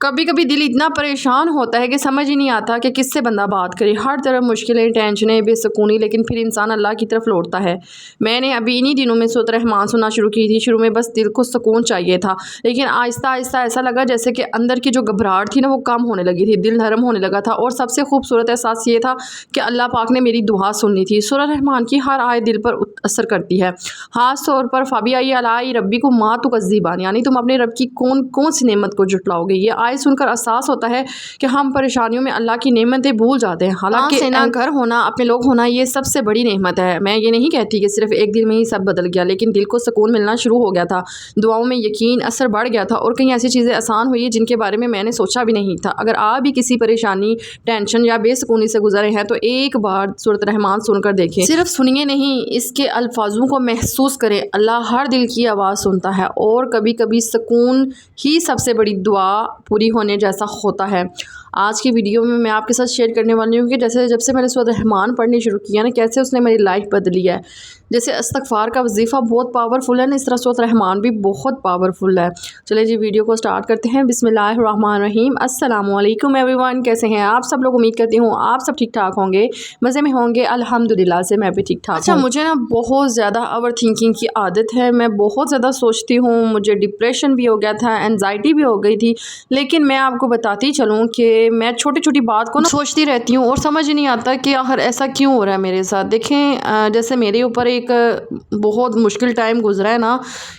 कभी कभी दिल इतना परेशान होता है कि समझ ही नहीं आता कि किससे बंदा बात करे। हर तरफ मुश्किलें, टेंशनें, बेसुकूनी, लेकिन फिर इंसान अल्लाह की तरफ लौटता है। मैंने अभी इन्हीं दिनों में सूरत रहमान सुनना शुरू की थी। शुरू में बस दिल को सुकून चाहिए था, लेकिन आहिस्ता आहिस्ता ऐसा लगा जैसे कि अंदर की जो घबराहट थी ना वो कम होने लगी थी, दिल नरम होने लगा था। और सबसे खूबसूरत एहसास ये था कि अल्लाह पाक ने मेरी दुआ सुननी थी। सूरत रहमान की हर आयत दिल पर असर करती है, ख़ास तौर पर फ़बियाई अलाई रब्बी को माँ तो कज़्ज़िबान, यानी तुम अपने रब की कौन कौन सी नेमत को जुटलाओगे। ये आयत सुनकर एहसास होता है कि हम परेशानियों में अल्लाह की नेमतें भूल जाते हैं। हालांकि ना घर होना, अपने लोग होना, ये सबसे बड़ी नेमत है। मैं ये नहीं कहती कि सिर्फ एक दिन में ही सब बदल गया, लेकिन दिल को सुकून मिलना शुरू हो गया था, दुआओं में यकीन, असर बढ़ गया था और कई ऐसी चीज़ें आसान हुई जिनके बारे में मैंने सोचा भी नहीं था। अगर आप भी किसी परेशानी, टेंशन या बेसुकूनी से गुजरे हैं तो एक बार सूरत रहमान सुनकर देखें। सिर्फ सुनिए नहीं, इसके अल्फाजों को महसूस करें। अल्लाह हर दिल की आवाज़ सुनता है और कभी कभी सुकून ही सबसे बड़ी दुआ पूरी होने जैसा होता है। आज की वीडियो में मैं आपके साथ शेयर करने वाली हूँ कि जब से मैंने सूरत रहमान पढ़नी शुरू किया ना, कैसे उसने मेरी लाइफ बदली है। जैसे इस्तग़फ़ार का वजीफ़ा बहुत पावरफुल है ना, इस तरह सूरत रहमान भी बहुत पावरफुल है। चलिए जी, वीडियो को स्टार्ट करते हैं। बिस्मिल्लाहिर्रहमानिर्रहीम। अस्सलामुअलैकुम एवरीवन, कैसे हैं आप सब लोग? उम्मीद करती हूँ आप सब ठीक ठाक होंगे, मज़े में होंगे। अल्हम्दुलिल्लाह से मैं भी ठीक ठाक। अच्छा, मुझे ना बहुत ज़्यादा ओवर थिंकिंग की आदत है। मैं बहुत ज़्यादा सोचती हूँ, मुझे डिप्रेशन भी हो गया था, एनजाइटी भी हो गई थी। लेकिन मैं आपको बताती चलूँ कि मैं छोटी छोटी बात को ना सोचती रहती हूँ और समझ ही नहीं आता कि आखिर ऐसा क्यों हो रहा है मेरे साथ। देखें, जैसे मेरे ऊपर एक बहुत मुश्किल टाइम गुजरा है ना,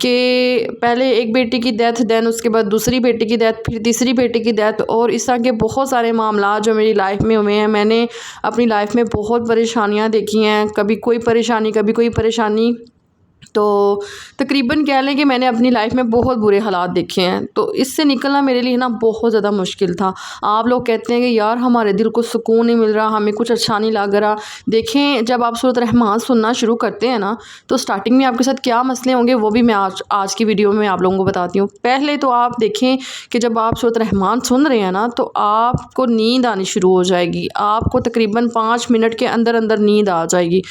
कि पहले एक बेटी की डेथ, देन उसके बाद दूसरी बेटी की डेथ, फिर तीसरी बेटी की डेथ, और इस तरह के बहुत सारे मामला जो मेरी लाइफ में हुए हैं। मैंने अपनी लाइफ में बहुत परेशानियाँ देखी हैं, कभी कोई परेशानी कभी कोई परेशानी। तो तकरीबन कह लें कि मैंने अपनी लाइफ में बहुत बुरे हालात देखे हैं। तो इससे निकलना मेरे लिए ना बहुत ज़्यादा मुश्किल था। आप लोग कहते हैं कि यार हमारे दिल को सुकून नहीं मिल रहा, हमें कुछ अच्छा नहीं लग रहा। देखें, जब आप सूरत रहमान सुनना शुरू करते हैं ना, तो स्टार्टिंग में आपके साथ क्या मसले होंगे वो भी मैं आज की वीडियो में आप लोगों को बताती हूँ। पहले तो आप देखें कि जब आप सूरत रहमान सुन रहे हैं ना, तो आपको नींद आनी शुरू हो जाएगी। आपको तकरीबन 5 मिनट के अंदर अंदर नींद आ जाएगी।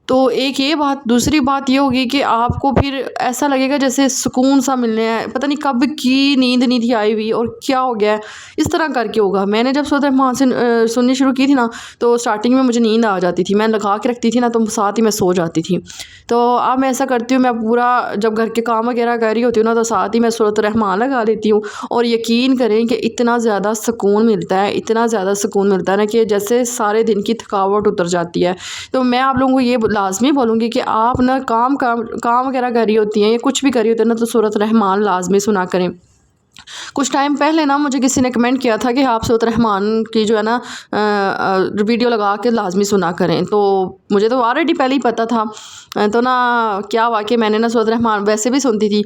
तो एक ये बात, दूसरी बात ये होगी कि आपको फिर ऐसा लगेगा जैसे सुकून सा मिलने है, पता नहीं कब की नींद नहीं थी आई हुई और क्या हो गया है, इस तरह करके होगा। मैंने जब सूरत रहमान से सुननी शुरू की थी ना, तो स्टार्टिंग में मुझे नींद आ जाती थी। मैं लगा के रखती थी ना, तो साथ ही मैं सो जाती थी। तो अब मैं ऐसा करती हूँ, मैं पूरा जब घर के काम वगैरह कर रही होती हूँ ना, तो साथ ही मैं सूरत रहमान लगा लेती हूँ। और यकीन करें कि इतना ज़्यादा सुकून मिलता है, इतना ज़्यादा सुकून मिलता है ना, कि जैसे सारे दिन की थकावट उतर जाती है। तो मैं आप लोगों को ये लाजमी बोलूँगी कि आप ना काम वगैरह कर रही होती हैं या कुछ भी कर रही होती है ना, तो सूरत रहमान लाजमी सुना करें। कुछ टाइम पहले ना मुझे किसी ने कमेंट किया था कि आप सूरत रहमान की जो है ना वीडियो लगा के लाजमी सुना करें। तो मुझे तो ऑलरेडी पहले ही पता था। तो ना क्या हुआ कि मैंने ना सूरत रहमान वैसे भी सुनती थी।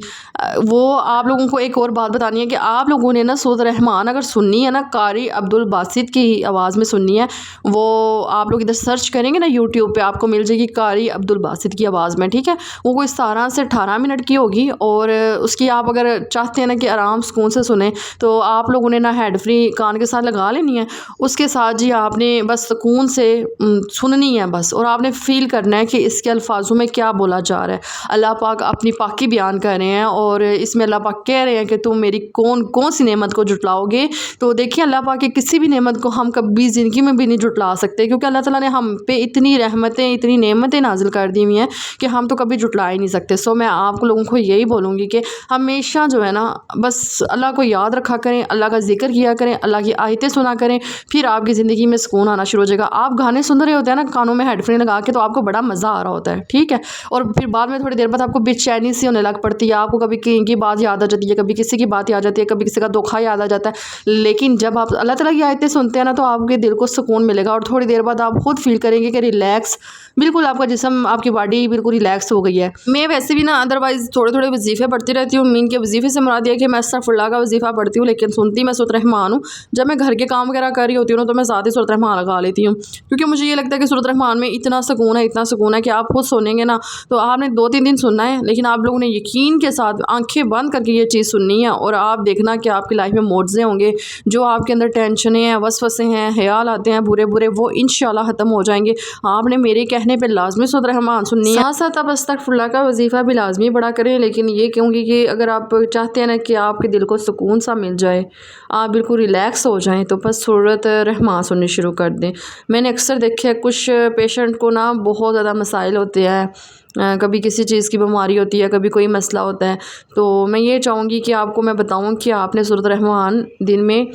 वो आप लोगों को एक और बात बतानी है कि आप लोगों ने ना सूरत रहमान अगर सुननी है ना, कारी अब्दुल बासित की आवाज़ में सुननी है। वो आप लोग इधर सर्च करेंगे ना यूट्यूब पे, आपको मिल जाएगी कारी अब्दुल बासित की आवाज़ में, ठीक है। वो कोई 17 से 18 मिनट की होगी। और उसकी आप अगर चाहते हैं ना कि आराम सुकून से सुने, तो आप लोगों ने ना हेड फ्री कान के साथ लगा लेनी है। उसके साथ जी आपने बस सुकून से सुननी है बस, और आपने फील करना है कि इसके अल्फाजों में क्या बोला जा रहा है। अल्लाह पाक अपनी पाकी बयान कर रहे हैं और इसमें अल्लाह पाक कह रहे हैं कि तुम मेरी कौन कौन सी नेमत को जुटलाओगे। तो देखिए, अल्लाह पाक की किसी भी नेमत को हम कभी ज़िंदगी में भी नहीं जुटला सकते, क्योंकि अल्लाह ताला ने हम पे इतनी रहमतें, इतनी नेमतें नाजिल कर दी हुई हैं कि हम तो कभी जुटला ही नहीं सकते। सो मैं आप लोगों को यही बोलूँगी कि हमेशा जो है ना, बस अल्लाह को याद रखा करें, अल्लाह का जिक्र किया करें, अल्लाह की आयतें सुना करें, फिर आपकी ज़िंदगी में सुकून आना शुरू हो जाएगा। आप गाने सुन रहे होते हैं ना कानों में हेडफोन लगा के, तो आपको बड़ा मज़ा आ रहा होता है, ठीक है। और फिर बाद में थोड़ी देर बाद आपको बेचैनी सी होने लग पड़ती है। आपको कभी कहीं की बात याद आ जाती है, कभी किसी की बात याद आ जाती है, कभी किसी का धोखा याद आ जाता है। लेकिन जब आप अल्लाह ताला की आयतें सुनते हैं ना, तो आपके दिल को सुकून मिलेगा और थोड़ी देर बाद आप खुद फील करेंगे कि रिलैक्स, बिल्कुल आपका जिस्म, आपकी बॉडी बिल्कुल रिलैक्स हो गई है। मैं वैसे भी ना अदरवाइज़ थोड़े थोड़े वजीफ़े पढ़ती रहती हूँ। मीन के वजीफ़े से मुराद है कि मैं अस्तग़फ़िरुल्लाह का वजीफ़ा पढ़ती हूँ, लेकिन सुनती मैं सूरत रहमान हूँ। जब मैं घर के काम वगैरह कर रही होती हूँ ना, तो मैं साथ ही सूरत रहमान लगा लेती हूँ, क्योंकि मुझे ये लगता है कि सूरत रहमान में इतना सुकून है, इतना सुकून है कि आप खुद सुनेंगे ना, तो आपने 2-3 दिन सुनना है, लेकिन आप लोगों ने यकीन के साथ आंखें बंद करके ये चीज़ सुननी है। और आप देखना कि आपकी लाइफ में मोज़े होंगे, जो आपके अंदर टेंशनें हैं, वसवसे हैं, ख्याल आते हैं बुरे बुरे, वो इंशाल्लाह ख़त्म हो जाएंगे। आपने मेरे कहने पर लाजमी सूरत रहमान सुननी है। साथ साथ आप अस्तग़फ़िरुल्लाह का वजीफ़ा भी लाजमी पढ़ा करें। लेकिन ये कहूँगी कि अगर आप चाहते हैं ना कि आपके दिल को सुकून सा मिल जाए, आप बिल्कुल रिलैक्स हो जाएं, तो बस सूरत रहमान सुननी शुरू कर दें। मैंने अक्सर देखा है कुछ पेशेंट को ना बहुत ज़्यादा मसाइल होते हैं, कभी किसी चीज़ की बीमारी होती है, कभी कोई मसला होता है। तो मैं ये चाहूँगी कि आपको मैं बताऊँ कि आपने सूरत रहमान दिन में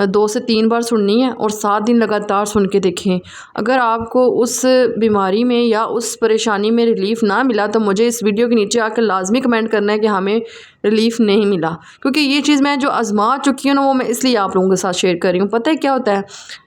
2 से 3 बार सुननी है और 7 दिन लगातार सुन के देखें। अगर आपको उस बीमारी में या उस परेशानी में रिलीफ़ ना मिला तो मुझे इस वीडियो के नीचे आकर लाज़मी कमेंट करना है कि हमें रिलीफ़ नहीं मिला, क्योंकि ये चीज़ मैं जो आज़मा चुकी हूँ ना, वो मैं इसलिए आप लोगों के साथ शेयर कर रही हूँ। पता है क्या होता है,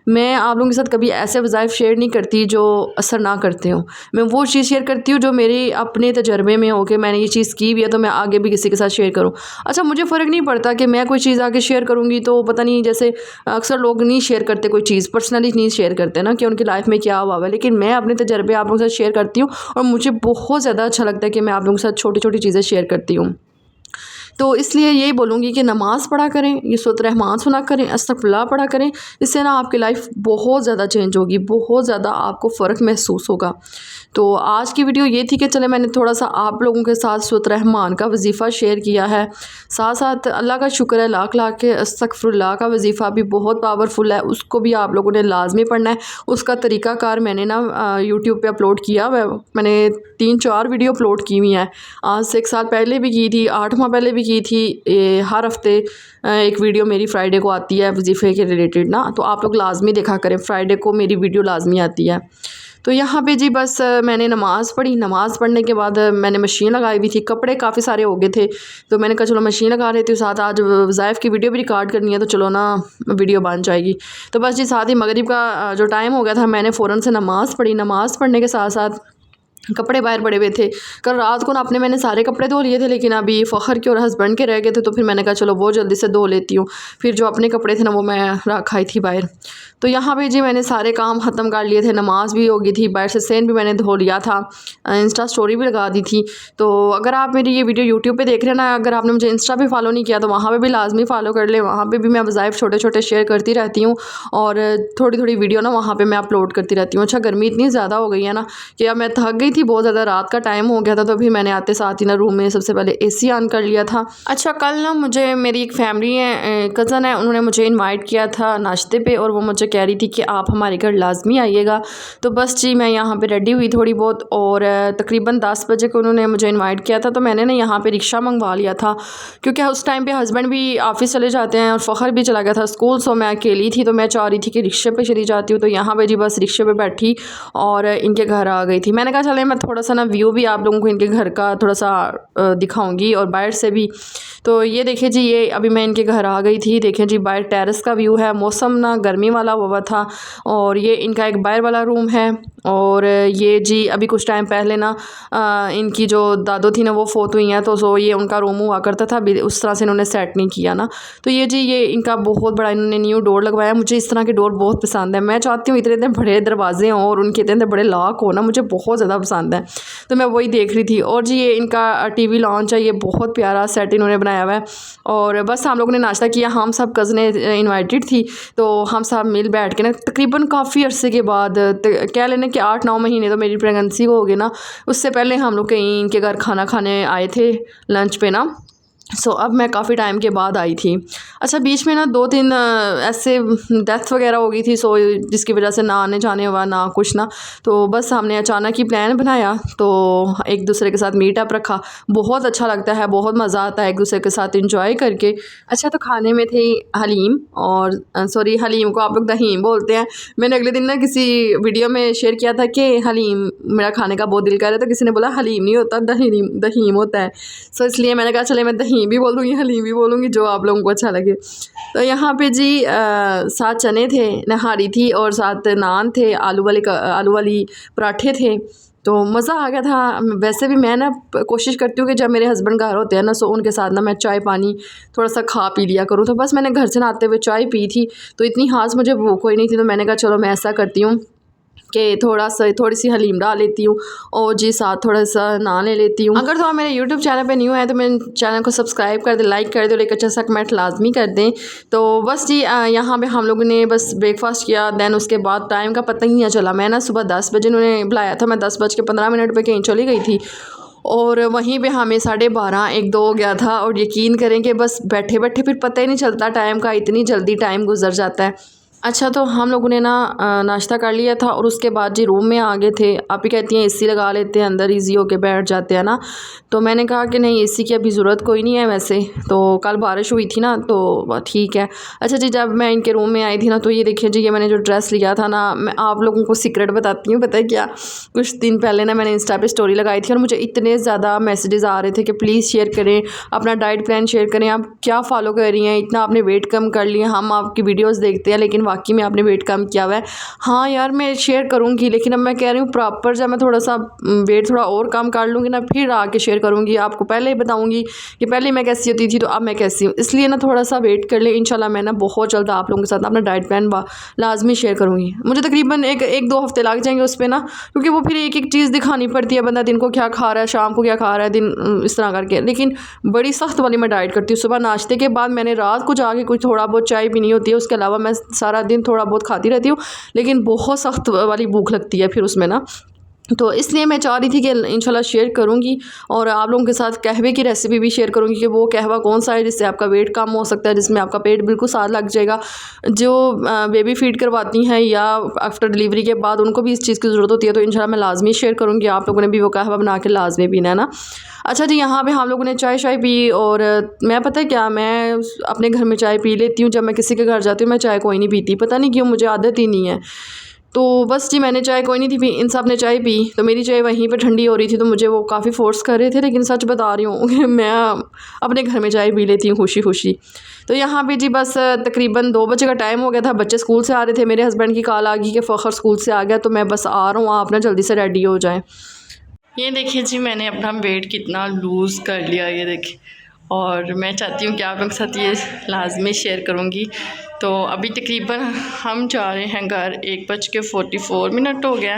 मैं आप लोगों के साथ कभी ऐसे वज़ाइफ शेयर नहीं करती जो असर ना करते हों। मैं वो चीज़ शेयर करती हूँ जो मेरे अपने तजर्बे में हो कि मैंने ये चीज़ की भी है, तो मैं आगे भी किसी के साथ शेयर करूँ। अच्छा, मुझे फ़र्क नहीं पड़ता कि मैं कोई चीज़ आगे शेयर करूँगी तो पता नहीं, जैसे अक्सर लोग नहीं शेयर करते कोई चीज़, पर्सनली नहीं शेयर करते ना कि उनकी लाइफ में क्या हुआ है, लेकिन मैं अपने तजर्बे आप लोगों के साथ शेयर करती हूँ और मुझे बहुत ज़्यादा अच्छा लगता है कि मैं आप लोगों के साथ छोटी छोटी चीज़ें शेयर करती हूँ। तो इसलिए यही बोलूँगी कि नमाज़ पढ़ा करें, ये सूरत रहमान सुना करें, अस्तगफिरुल्लाह पढ़ा करें। इससे ना आपकी लाइफ बहुत ज़्यादा चेंज होगी, बहुत ज़्यादा आपको फ़र्क महसूस होगा। तो आज की वीडियो ये थी कि चले मैंने थोड़ा सा आप लोगों के साथ सूरत रहमान का वजीफ़ा शेयर किया है। साथ साथ अल्लाह का शुक्र है, लाख लाख के अस्तगफिरुल्लाह का वजीफ़ा भी बहुत पावरफुल है, उसको भी आप लोगों ने लाजमी पढ़ना है। उसका तरीक़ाकार मैंने ना यूट्यूब पे अपलोड किया हुआ है। मैंने 3-4 वीडियो अपलोड की हुई हैं। आज से 1 साल पहले भी की थी, 8 माह पहले भी की थी। हर हफ्ते एक वीडियो मेरी फ्राइडे को आती है वजीफ़े के रिलेटेड ना, तो आप लोग लाजमी देखा करें, फ्राइडे को मेरी वीडियो लाजमी आती है। तो यहाँ पे जी बस मैंने नमाज़ पढ़ी, नमाज़ पढ़ने के बाद मैंने मशीन लगाई हुई थी, कपड़े काफ़ी सारे हो गए थे, तो मैंने कहा चलो मशीन लगा लेती हूँ, साथ आज वज़ाइफ की वीडियो भी रिकॉर्ड करनी है, तो चलो ना वीडियो बन जाएगी। तो बस जी साथ ही मगरिब का जो टाइम हो गया था, मैंने फ़ौरन से नमाज़ पढ़ी। नमाज़ पढ़ने के साथ साथ कपड़े बाहर पड़े हुए थे। कल रात को ना अपने मैंने सारे कपड़े धो लिए थे, लेकिन अभी फ़खर के और हस्बैंड के रह गए थे, तो फिर मैंने कहा चलो वो जल्दी से धो लेती हूँ। फिर जो अपने कपड़े थे ना वो मैं रखाई थी बाहर। तो यहाँ पे जी मैंने सारे काम ख़त्म कर लिए थे, नमाज भी हो गई थी, बाहर से सेन भी मैंने धो लिया था, इंस्टा स्टोरी भी लगा दी थी। तो अगर आप मेरी ये वीडियो यूट्यूब पे देख रहे हैं ना, अगर आपने मुझे इंस्टा पे फॉलो नहीं किया तो वहाँ पे भी लाजमी फ़ॉलो कर लें। वहाँ पे भी मैं वज़ाइफ छोटे छोटे शेयर करती रहती हूँ और थोड़ी थोड़ी वीडियो ना वहाँ पे मैं अपलोड करती रहती हूँ। अच्छा, गर्मी इतनी ज़्यादा हो गई है ना कि अब मैं थक गई थी बहुत ज़्यादा, रात का टाइम हो गया था, तो फिर मैंने आते साथ ही ना रूम में सबसे पहले AC ऑन कर लिया था। अच्छा, कल ना मुझे मेरी एक फैमिली है, कज़न है, उन्होंने मुझे इनवाइट किया था नाश्ते पे और वो मुझे कह रही थी कि आप हमारे घर लाजमी आइएगा। तो बस जी मैं यहाँ पे रेडी हुई थोड़ी बहुत और तकरीबन 10 बजे को उन्होंने मुझे इनवाइट किया था। तो मैंने ना यहाँ पे रिक्शा मंगवा लिया था, क्योंकि उस टाइम पे हस्बैंड भी ऑफिस चले जाते हैं और फ़खर भी चला गया था स्कूल, सो मैं अकेली थी, तो मैं चाह रही थी कि रिक्शे पे चली जाती हूँ। तो यहाँ पे जी बस रिक्शे पे बैठी और इनके घर आ गई थी। मैंने कहा चले मैं थोड़ा सा ना व्यू भी आप लोगों को इनके घर का थोड़ा सा दिखाऊंगी और बाहर से भी। तो ये देखिए जी, ये अभी मैं इनके घर आ गई थी। देखें जी बाहर टेरेस का व्यू है, मौसम ना गर्मी वाला हुआ था और ये इनका एक बाहर वाला रूम है। और ये जी अभी कुछ टाइम पहले ना इनकी जो दादो थी ना वो फोत हुई हैं, तो सो ये उनका रूम हुआ करता था, उस तरह से इन्होंने सेट नहीं किया ना। तो ये जी ये इनका बहुत बड़ा इन्होंने न्यू डोर लगवाया। मुझे इस तरह के डोर बहुत पसंद है, मैं चाहती हूँ इतने इतने बड़े दरवाजे हों और उनके इतने बड़े लॉक हो ना, मुझे बहुत ज़्यादा पसंद है। तो मैं वही देख रही थी। और जी ये इनका TV लॉन्च है, ये बहुत प्यारा सेट इन्होंने बनाया हुआ है। और बस हम लोगों ने नाश्ता किया, हम सब कज़नें इनवाइटेड थी, तो हम सब मिल बैठ के ना तकरीबन काफ़ी अरसे के बाद, कह लेना कि 8-9 महीने तो मेरी प्रेगनेंसी हो गई ना, उससे पहले हम लोग कहीं इनके घर खाना खाने आए थे लंच पे ना। सो अब मैं काफ़ी टाइम के बाद आई थी। अच्छा, बीच में ना 2-3 ऐसे डेथ वगैरह हो गई थी, सो जिसकी वजह से ना आने जाने हुआ ना कुछ ना। तो बस हमने अचानक ही प्लान बनाया, तो एक दूसरे के साथ मीटअप रखा। बहुत अच्छा लगता है, बहुत मज़ा आता है एक दूसरे के साथ इंजॉय करके। अच्छा, तो खाने में थे हलीम और सॉरी हलीम को आप लोग दहीम बोलते हैं। मैंने अगले दिन ना किसी वीडियो में शेयर किया था कि हलीम मेरा खाने का बहुत दिल कर रहा है, तो किसी ने बोला हलीम नहीं होता, दहीम होता है। सो इसलिए मैंने कहा चले मैं दहीम भी बोलूँगी, हलीम भी बोलूँगी, जो आप लोगों को अच्छा लगे। तो यहाँ पे जी 7 चने थे, नहारी थी और 7 नान थे, आलू वाली पराठे थे। तो मज़ा आ गया था। वैसे भी मैं ना कोशिश करती हूँ कि जब मेरे हस्बैंड घर होते हैं ना, सो उनके साथ ना मैं चाय पानी थोड़ा सा खा पी लिया करूँ। तो बस मैंने घर से नहाते हुए चाय पी थी, तो इतनी खास मुझे भूख कोई नहीं थी, तो मैंने कहा चलो मैं ऐसा करती हूँ कि थोड़ी सी हलीम डाल लेती हूँ और जी साथ थोड़ा सा नान ले लेती हूँ। अगर तो आप मेरे यूट्यूब चैनल पे न्यू है तो मेरे चैनल को सब्सक्राइब कर दें, लाइक कर दें और एक अच्छा सा कमेंट लाजमी कर दें। तो बस जी यहाँ पे हम लोगों ने बस ब्रेकफास्ट किया, दैन उसके बाद टाइम का पता ही नहीं चला। मैं ना सुबह 10 बजे उन्होंने बुलाया था, मैं 10:15 पे कहीं चली गई थी और वहीं पे हमें 12:30 1-2 हो गया था और यकीन करें कि बस बैठे बैठे फिर पता ही नहीं चलता टाइम का, इतनी जल्दी टाइम गुजर जाता है। अच्छा तो हम लोगों ने ना नाश्ता कर लिया था और उसके बाद जी रूम में आ गए थे। आप ही कहती हैं एसी लगा लेते हैं, अंदर इजी होके बैठ जाते हैं ना। तो मैंने कहा कि नहीं एसी की अभी ज़रूरत कोई नहीं है वैसे तो, कल बारिश हुई थी ना तो ठीक है। अच्छा जी जब मैं इनके रूम में आई थी ना तो ये देखिए जी, ये मैंने जो ड्रेस लिया था ना, मैं आप लोगों को सीक्रेट बताती हूँ, पता है क्या, कुछ दिन पहले ना मैंने इंस्टा पे स्टोरी लगाई थी और मुझे इतने ज़्यादा मैसेजेस आ रहे थे कि प्लीज़ शेयर करें, अपना डाइट प्लान शेयर करें, आप क्या फ़ॉलो कर रही हैं, इतना आपने वेट कम कर लिया, हम आपकी वीडियोज़ देखते हैं लेकिन वाकई में आपने वेट कम किया हुआ है। हाँ यार मैं शेयर करूँगी, लेकिन अब मैं कह रही हूँ प्रॉपर जब मैं थोड़ा सा वेट थोड़ा और कम कर लूँगी ना फिर आके शेयर करूँगी, आपको पहले ही बताऊँगी कि पहले मैं कैसी होती थी तो अब मैं कैसी हूँ। इसलिए ना थोड़ा सा वेट कर ले, इंशाल्लाह मैं ना बहुत जल्द आप लोगों के साथ अपना डाइट प्लान लाजमी शेयर करूँगी। मुझे तकरीबन 1-2 हफ्ते लग जाएंगे उस पर ना, क्योंकि वो फिर एक एक चीज़ दिखानी पड़ती है, बंदा दिन को क्या खा रहा है, शाम को क्या खा रहा है, दिन इस तरह करके। लेकिन बड़ी सख्त वाली मैं डाइट करती हूँ। सुबह नाश्ते के बाद मैंने रात को जाके कुछ थोड़ा बहुत चाय पीनी होती है, उसके अलावा मैं सारा दिन थोड़ा बहुत खाती रहती हूँ, लेकिन बहुत सख्त वाली भूख लगती है फिर उसमें ना। तो इसलिए मैं चाह रही थी कि इंशाल्लाह शेयर करूँगी और आप लोगों के साथ कहवे की रेसिपी भी शेयर करूँगी कि वो कहवा कौन सा है जिससे आपका वेट कम हो सकता है, जिसमें आपका पेट बिल्कुल साथ लग जाएगा। जो बेबी फीड करवाती हैं या आफ्टर डिलीवरी के बाद उनको भी इस चीज़ की ज़रूरत होती है, तो इंशाल्लाह मैं लाजमी शेयर करूँगी, आप लोगों ने भी वो कहवा बना के लाजमी पीना है ना। अच्छा जी यहाँ पे हम लोगों ने चाय शाय पी और मैं पता है क्या, मैं अपने घर में चाय पी लेती हूँ, जब मैं किसी के घर जाती हूँ मैं चाय कोई नहीं पीती, पता नहीं क्यों, मुझे आदत ही नहीं है। तो बस जी मैंने चाय कोई नहीं थी पी, इन सब ने चाय पी तो मेरी चाय वहीं पे ठंडी हो रही थी, तो मुझे वो काफ़ी फ़ोर्स कर रहे थे, लेकिन सच बता रही हूँ कि मैं अपने घर में चाय पी लेती हूँ खुशी खुशी। तो यहाँ पे जी बस तकरीबन 2 बजे का टाइम हो गया था, बच्चे स्कूल से आ रहे थे, मेरे हस्बैंड की कॉल आ गई कि फ़खर स्कूल से आ गया, तो मैं बस आ रहा हूँ, आप ना जल्दी से रेडी हो जाएँ। ये देखिए जी मैंने अपना वेट कितना लूज़ कर लिया, ये देखिए, और मैं चाहती हूँ कि आप लोगों के साथ ये लाजमी शेयर करूँगी। तो अभी तकरीबन हम जा रहे हैं घर, 1:44 हो गया,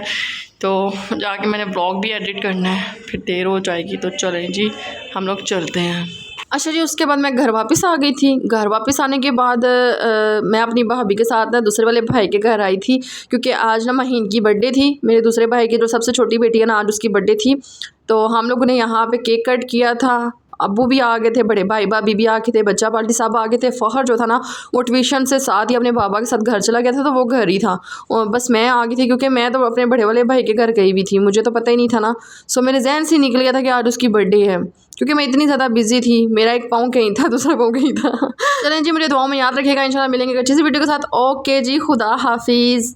तो जाके मैंने ब्लॉग भी एडिट करना है, फिर देर हो जाएगी, तो चलें जी हम लोग चलते हैं। अच्छा जी उसके बाद मैं घर वापस आ गई थी। घर वापस आने के बाद मैं अपनी भाभी के साथ ना दूसरे वाले भाई के घर आई थी, क्योंकि आज ना महीन की बर्थडे थी, मेरे दूसरे भाई की जो सबसे छोटी बेटी है ना, आज उसकी बर्थडे थी। तो हम लोगों ने यहाँ पे केक कट किया था, अब्बू भी आ गए थे, बड़े भाई भाभी भी आ गए थे, बच्चा पार्टी सब आ गए थे। फ़खर जो था ना वो ट्यूशन से साथ ही अपने बाबा के साथ घर चला गया था, तो वो घर ही था और बस मैं आ गई थी, क्योंकि मैं तो अपने बड़े वाले भाई के घर गई हुई थी, मुझे तो पता ही नहीं था ना। सो मेरे जहन से निकल गया था कि आज उसकी बर्थडे है, क्योंकि मैं इतनी ज़्यादा बिजी थी, मेरा एक पाँव कहीं था दूसरा पाँव कहीं था। चलें जी मुझे दुआओं में याद रखिएगा, इंशाल्लाह मिलेंगे अच्छी सी वीडियो के साथ। ओके जी, खुदा हाफिज़।